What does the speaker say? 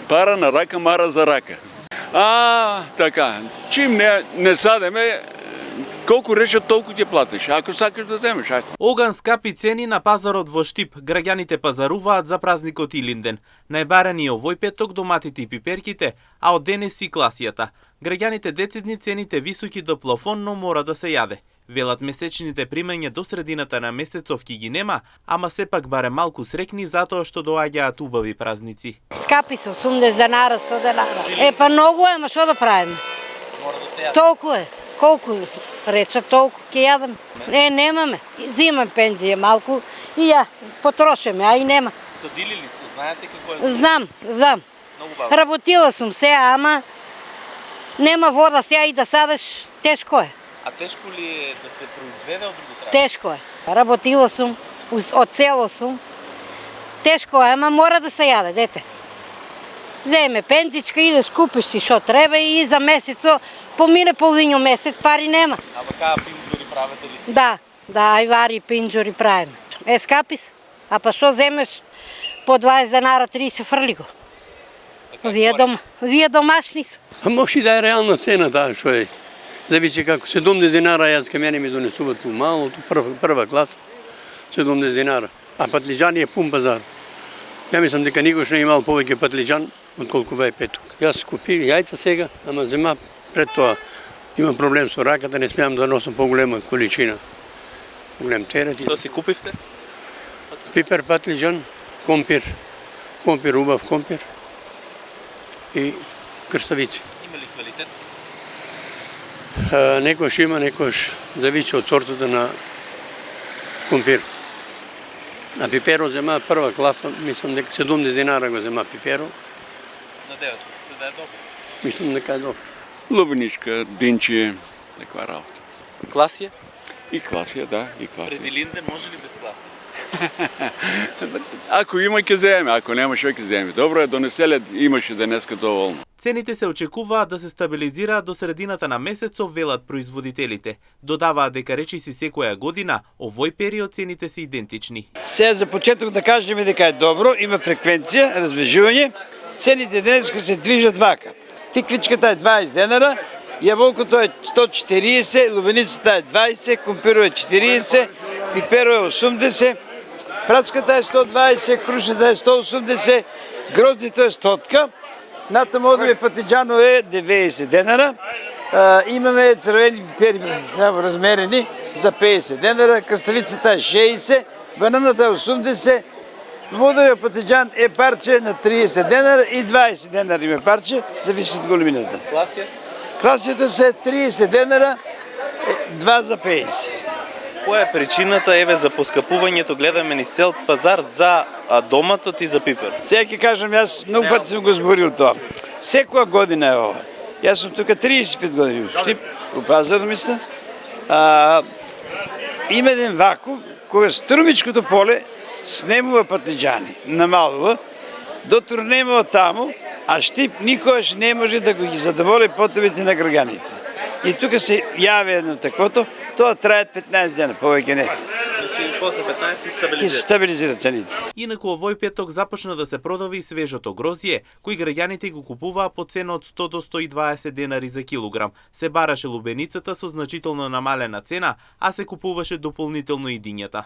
Пара на рака, мара за рака. Така. Чим не садеме, колку речат, толку ќе платиш. Ако сакаш да земеш, ако. Оган скапи цени на пазарот во Штип. Граѓаните пазаруваат за празникот Илинден. Најбарани овој петок доматите и пиперките, а од денес и класијата. Граѓаните децидни цените високи до плафон, но мора да се јаде. Велат месечните примања до средината на месецов ќе ги нема, ама сепак барем малку срекни затоа што доаѓаат убави празници. Скапи се 80 денара, 100 денара. Па многу е, ма што да правиме? Мора да се јаде. Толку е. Колку реча, толку ќе јадам. Немаме. Зимам пензија малку и ја потрошиме, а и нема. Садили ли сте? Знаете како е? Знам. Многу бавно. Работила сум сега, ама нема вода сега и да садеш, тешко е. А тешко ли е да се произведе од друга страна? Тешко е. Работила сум, од село сум. Тешко е, ама мора да се јаде, дете. Земе пензичка, идеш купиш си што треба и за месецо помине половињу месец, пари нема. А вака пинџури правите ли си? Да, ајвари пинџури правиме. Скапи се. А па што земеш по 20 денара, 30 фрли го. Вие домашни се. А може и да е реална цена таа што е. Зависи како 70 динара, јас ка мене ми донесуват малото, прва класа, 70 динара. А патлиџани е пун пазар. Ја мислам дека никош не имал повеќе патлиџан отколку вај петок. Јас купив јајца сега, ама зема пред тоа имам проблем со раката, не смеам да носам поголема количина. Голем терет. Што си купивте? Пипер, патлиџан, компир, убав компир и крставици. Има ли квалитет? Некојаш има, некојаш зависи од сортата на компир. А пиперо зема прва класа, мислам дека 70 динара го зема пиперо. На 9 се да е добро. Мислам дека е добро. Лубеничка, динче, таква работа. Класија? И класија, да, и класија. Пред Илинден може ли без класија? Ако има ќе земе, ако нема што ќе земе. Добро е, донеселе имаше денеска доволно. Цените се очекуваат да се стабилизираат до средината на месецов, велат производителите. Додаваат дека речиси секоја година, овој период цените се идентични. Сега за почеток да кажеме дека е добро, има фреквенција, развежување. Цените денеска се движат вака. Тиквичката е 20 денара, јаболкото е 140, лубеницата е 20, компиро е 40, пиперо е 80, працката е 120, крушата е 180, гроздито е 100. Натаму одиве патиџано е 90 денара. Имаме црвени пипери размерени за 50 денара, крставицата е 60, бананата е 80, модовиот патиџан е парче на 30 денара и 20 денара има парче, зависи од големината. Класија? Класијата се 30 денара, 2 за 50. Која е причината за поскапувањето, гледаме низ цел пазар за доматот и за пипер? Сега ќе кажам, јас многу пати сум го зборил тоа. Секоја година е ова. Јас сум тука 35 години, Штип, у пазар мисля. Има еден вакуум, кога струмичкото поле снемува патлиџани, намалува, дотурнема од таму, а Штип никогаш не може да ги задоволи потребите на граѓаните. И тука се јави едно таквото, тоа трае 15 дена, повеќе не. Значи после 15 Ќе се стабилизира цените. Инаку овој петок започна да се продави свежото грозје, кој граѓаните го купуваа по цена од 100 до 120 денари за килограм. Се бараше лубеницата со значително намалена цена, а се купуваше дополнително и дињата.